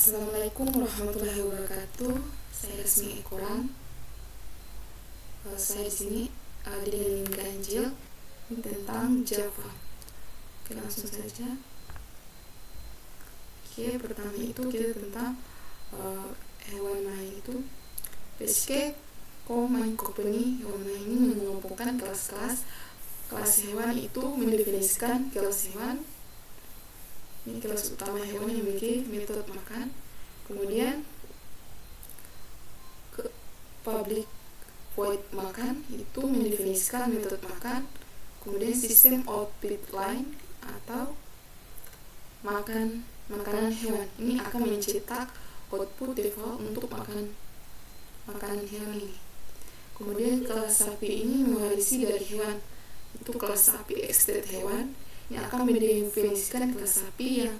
Assalamualaikum warahmatullahi wabarakatuh. Saya Resmi Ekoran. Saya di sini dengan ganjil tentang Java. Oke, langsung saja. Oke, pertama itu kita tentang hewan main itu. Basically, Common Company hewan main ini mengelompokkan kelas-kelas. Kelas hewan itu mendefinisikan kelas hewan. Ini kelas utama hewan yang memiliki metode makan. Kemudian public void makan itu mendefinisikan metode makan. Kemudian sistem output line atau makanan hewan ini akan mencetak output default untuk makanan hewan ini. Kemudian kelas sapi ini mewarisi dari hewan, itu kelas sapi extended hewan yang akan mendefinisikan kelas sapi yang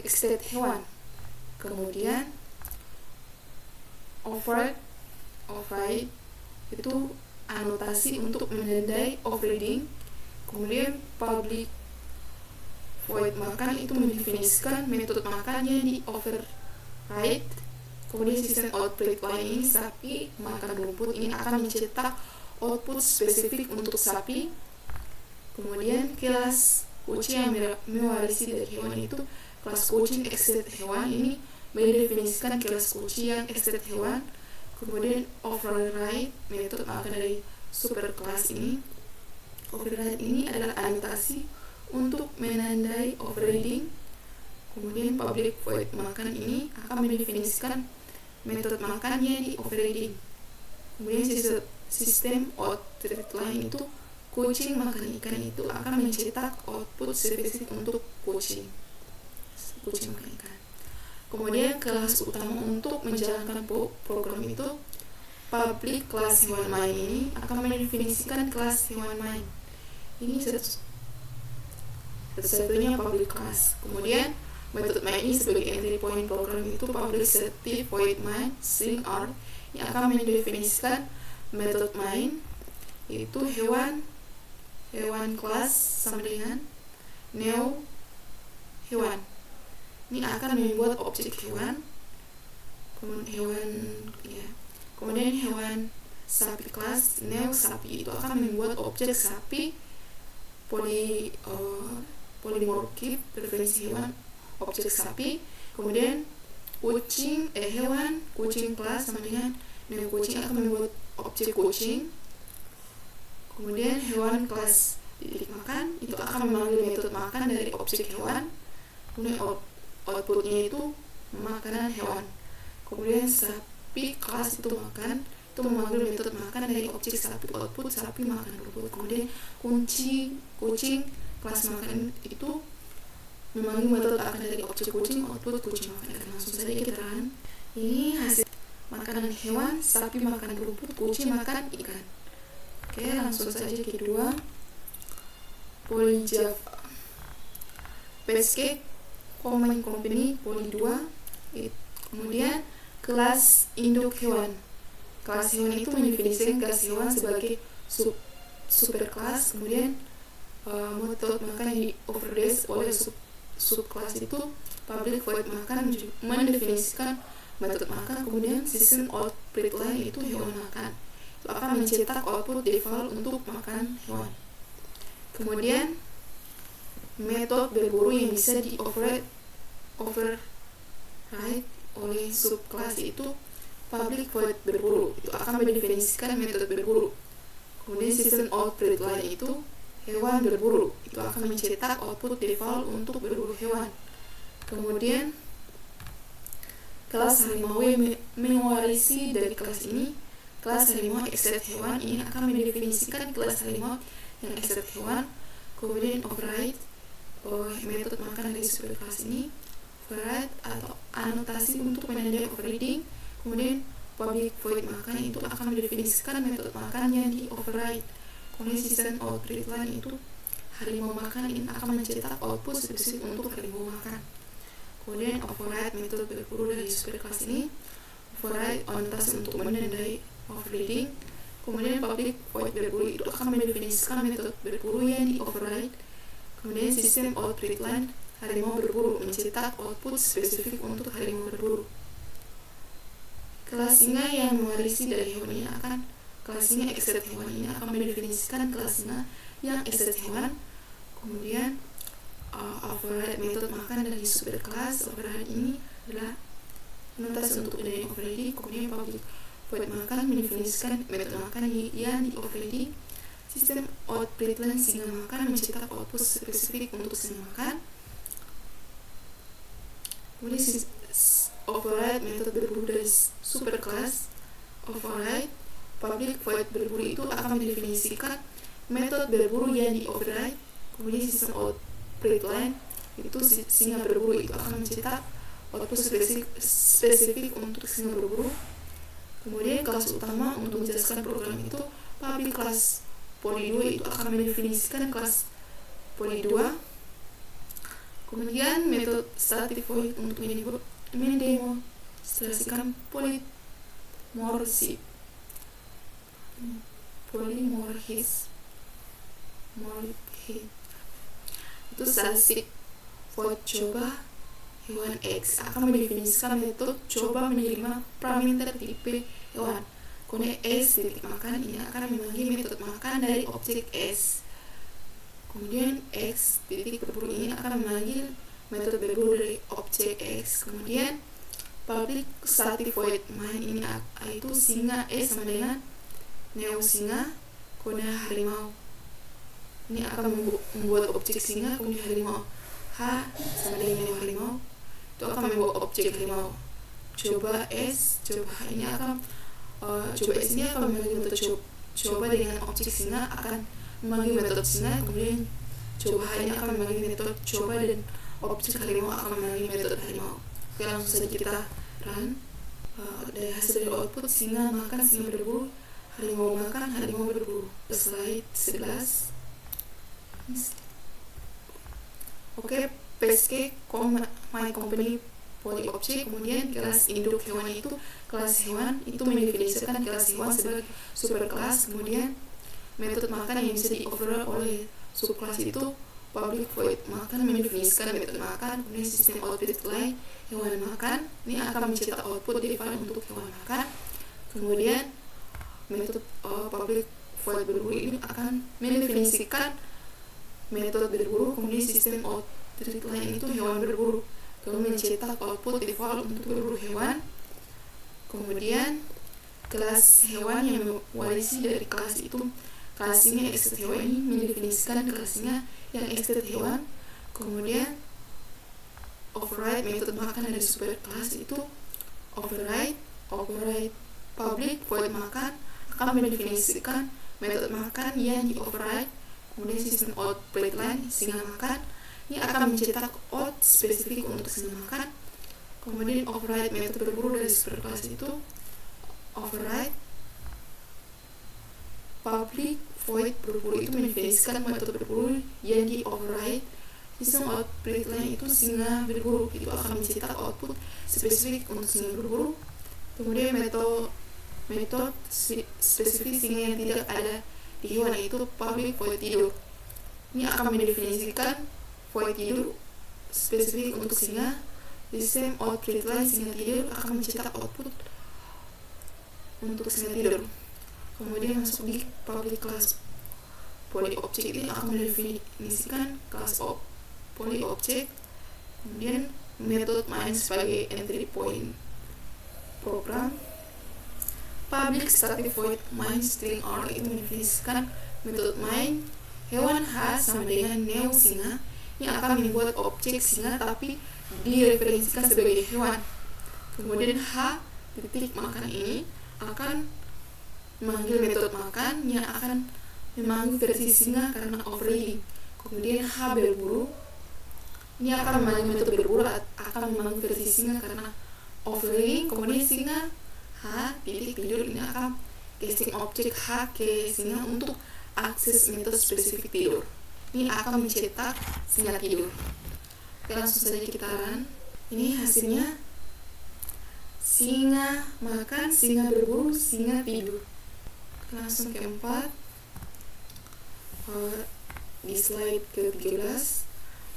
extended hewan. Kemudian override itu anotasi untuk menandai overriding. Kemudian public void makan itu mendefinisikan metode makannya di override. Kemudian sistem output line ini sapi makan rumput ini akan mencetak output spesifik untuk sapi. Kemudian kelas kucing yang mewarisi dari hewan itu kelas kucing extended hewan ini mendefinisikan kelas kucing yang extended hewan. Kemudian override metode makan dari superclass ini. Override ini adalah anotasi untuk menandai overriding. Kemudian public void makan ini akan mendefinisikan metode makannya di overriding. Kemudian sistem output line itu kucing makan ikan itu akan mencetak output spesifik untuk kucing makan ikan. Kemudian kelas utama untuk menjalankan program itu public kelas hewan main ini akan mendefinisikan kelas hewan main. Ini satu-satunya public class. Kemudian metode main ini sebagai entry point program itu public static void main string R yang akan mendefinisikan metode main yaitu hewan kelas sama dengan new hewan. Ini akan membuat objek hewan. Kemudian hewan sapi kelas new sapi itu akan membuat objek sapi polymorphic preferensi hewan objek sapi. Kemudian hewan kucing kelas sama dengan new kucing akan membuat objek kucing. Kemudian hewan kelas titik makan itu akan memanggil metode makan dari objek hewan. Kemudian outputnya itu makanan hewan. Kemudian sapi kelas itu makan, itu memanggil metode makan dari objek sapi, output sapi makan rumput. Kemudian kucing kelas makan itu memanggil metode makan dari objek kucing, output kucing makan ikan. Langsung saja kita lihat. Ini hasil makanan hewan, sapi makan rumput, kucing makan ikan. Oke, langsung saja kedua. Poly Java. Basically, Common Company Poly 2. Kemudian kelas induk hewan. Kelas hewan itu mendefinisikan kelas hewan sebagai superkelas. Kemudian metode makan yang di overdose oleh subkelas itu public void makan mendefinisikan metode makan. Kemudian sistem output line itu hewan makan itu akan mencetak output default untuk makan hewan. Kemudian metode berburu yang bisa di override oleh subkelas itu public void berburu itu akan mendefinisikan metode berburu. Kemudian sistem output line itu hewan berburu itu akan mencetak output default untuk berburu hewan. Kemudian kelas harimau mewarisi dari kelas ini. Kelas harimau extended hewan ini akan mendefinisikan kelas harimau yang extended hewan. Kemudian override metode makan dari superkelas ini. Override atau anotasi untuk menandai overriding. Kemudian public void makan itu akan mendefinisikan metode makannya di override. Kemudian sistem output line itu harimau makan ini akan mencetak output spesifik untuk harimau makan. Kemudian override metode berburu dari superkelas ini. Override anotasi untuk menandai overriding. Kemudian public void berburu itu akan mendefinisikan metode berburu yang di override. Kemudian sistem output line harimau berburu, mencetak output spesifik untuk harimau berburu. Kelas singa yang mewarisi dari hewan ini akan kelas singa extract hewan ini akan mendefinisikan kelas singa yang extract hewan. Kemudian override metode makan dari superkelas. Override ini adalah notasi untuk nilai overriding. Kemudian public void makan mendefinisikan metode makan yang di overriding. Sistem output line singa makan mencetak output spesifik untuk singa makan. Kemudian override metode berburu dari superkelas. Override public void berburu itu akan mendefinisikan metode berburu yang di override. Kemudian sistem output line itu singa berburu itu akan mencetak output spesifik untuk singa berburu. Kemudian kelas utama untuk menjelaskan program itu public class poly 2 itu akan mendefinisikan kelas poly 2. Kemudian metode static void untuk mendemonstrasikan polymorphism. Itu static void coba hewan X akan mendefinisikan metode coba menerima parameter tipe hewan. Kemudian S titik makan ini akan memanggil metode makan dari objek S. Kemudian X titik berburu ini akan memanggil metode berburu dari objek X. Kemudian public static void main ini itu singa S sama dengan neo singa, kemudian harimau ini akan membuat objek singa. Kemudian harimau H sama dengan neo harimau itu akan membuat objek harimau. Coba S, coba H ini akan coba S ini akan memanggil metode coba dengan objek singa akan memanggil metode singa. Kemudian coba H ini akan memanggil metode coba dan objek harimau akan memanggil metode harimau. Oke, langsung saja kita run. Dari hasil dari output singa makan, singa berburu, harimau makan, harimau berburu. Slide 11. Oke, PSK my company poly object. Kemudian kelas induk hewan itu kelas hewan itu mendefinisikan kelas hewan sebagai superkelas. Kemudian metode makan yang bisa di override oleh subkelas itu public void makan mendefinisikan metode makan. Kemudian sistem output line hewan makan ini akan mencetak output di file untuk hewan makan. Kemudian metode public void berburu ini akan mendefinisikan metode berburu. Kemudian sistem output line itu hewan berburu, kemudian mencetak output di file untuk berburu hewan. Kemudian kelas hewan yang mewarisi dari kelas itu kelas singa extract hewan ini mendefinisikan kelas singa yang extract hewan. Kemudian override metode makan dari superkelas itu override public void makan akan mendefinisikan metode makan yang di override. Kemudian sistem output line singa makan ini akan mencetak out spesifik untuk singa makan. Kemudian override metode berburu dari superkelas itu override public void berburu itu mendefinisikan metode berburu yang di override. Sistem output line itu singa berburu itu akan mencetak output spesifik untuk singa berburu. Kemudian metode spesifik singa yang tidak ada di hewan itu public void tidur ini akan mendefinisikan void tidur spesifik untuk singa. Sistem output line singa tidur akan mencetak output untuk singa tidur. Kemudian masuk di public class poly object ini akan mendefinisikan kelas poly object. Kemudian metode main sebagai entry point program. Public static void main string R itu mendefinisikan metode main hewan H sama dengan neo singa yang akan membuat objek singa tapi direferensikan sebagai hewan. Kemudian H titik makan ini akan memanggil metode makan yang akan memanggil versi singa karena overriding. Kemudian H berburu ini akan memanggil metode berburu akan memanggil versi singa karena overriding. Kemudian singa H titik tidur ini akan casting objek H ke singa untuk akses metode spesifik tidur. Ini akan mencetak singa tidur. Oke, langsung saja kita run. Ini hasilnya singa makan, singa berburu, singa tidur. Langsung ke 4. Di slide ke-13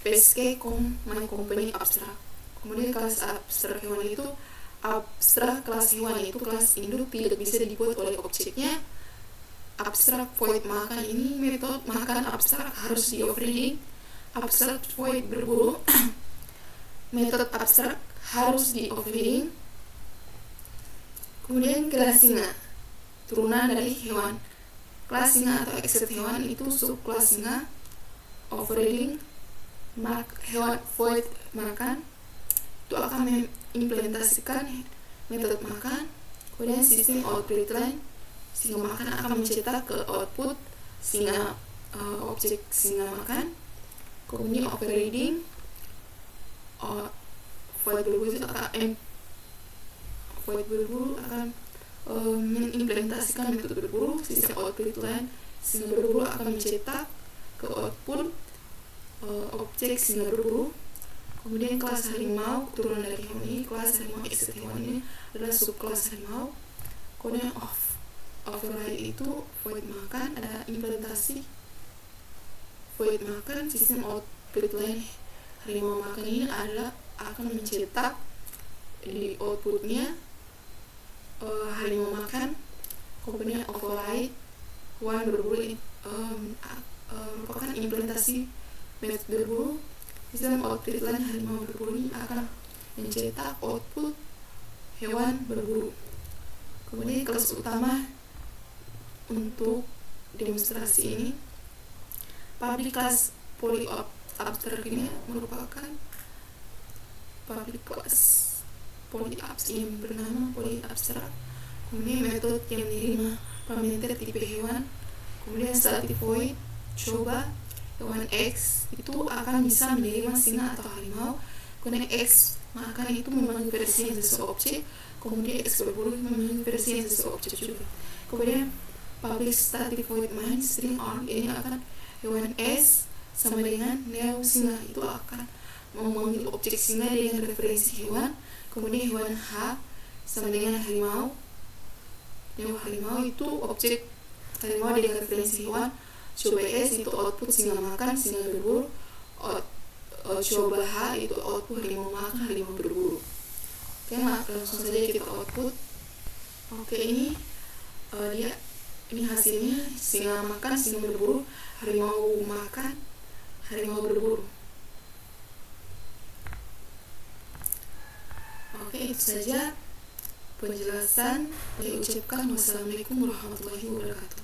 pesque con my company abstrak. Kemudian kelas abstrak hewan itu abstrak kelas hewan itu kelas induk tidak bisa dibuat oleh objeknya. Abstrak void makan ini metode makan abstrak harus di overriding. Abstrak void berburu metode abstrak harus di overriding. Kemudian kelas singa turunan dari hewan. Kelas singa atau exit hewan itu subkelas singa. Overriding hewan void makan itu akan mengimplementasikan metode makan. Kemudian sistem output line singa makan akan mencetak ke output singa objek singa makan. Kemudian overriding void berburu akan mengimplementasikan metode berburu. Sistem output line singa berburu akan mencetak ke output objek singa berburu. Kemudian kelas harimau turunan dari hewan ini. Kelas harimau exit hewan ini adalah subkelas harimau. Kemudian override itu void makan, ada implementasi void makan. Sistem output line harimau makan ini adalah akan mencetak di outputnya harimau makan. Kemudian override hewan berburu ini merupakan implementasi metode berburu. Sistem output line harimau berburu ini akan mencetak output hewan berburu. Kemudian kelas utama untuk demonstrasi ini, public class poly abstrak ini merupakan public class poly abstrak yang bernama poly abstrak. Kemudian metode yang menerima parameter tipe hewan. Kemudian static void coba hewan X itu akan bisa menerima singa atau harimau. Kemudian X makan itu memanggil versi yang sesuai objek. Kemudian X berburu memanggil versi yang sesuai objek juga. Kemudian public static void main string arg ini akan hewan S sama dengan neo singa itu akan memanggil objek singa dengan referensi hewan. Kemudian hewan H sama dengan harimau. Neo harimau itu objek harimau dengan referensi hewan. Coba S itu output singa makan, singa berburu. Coba H itu output harimau makan, harimau berburu. Oke, langsung saja kita output. Oke, ini dia ini hasilnya singa makan, singa berburu, harimau makan, harimau berburu. Oke, itu saja penjelasan. Saya ucapkan wassalamualaikum warahmatullahi wabarakatuh.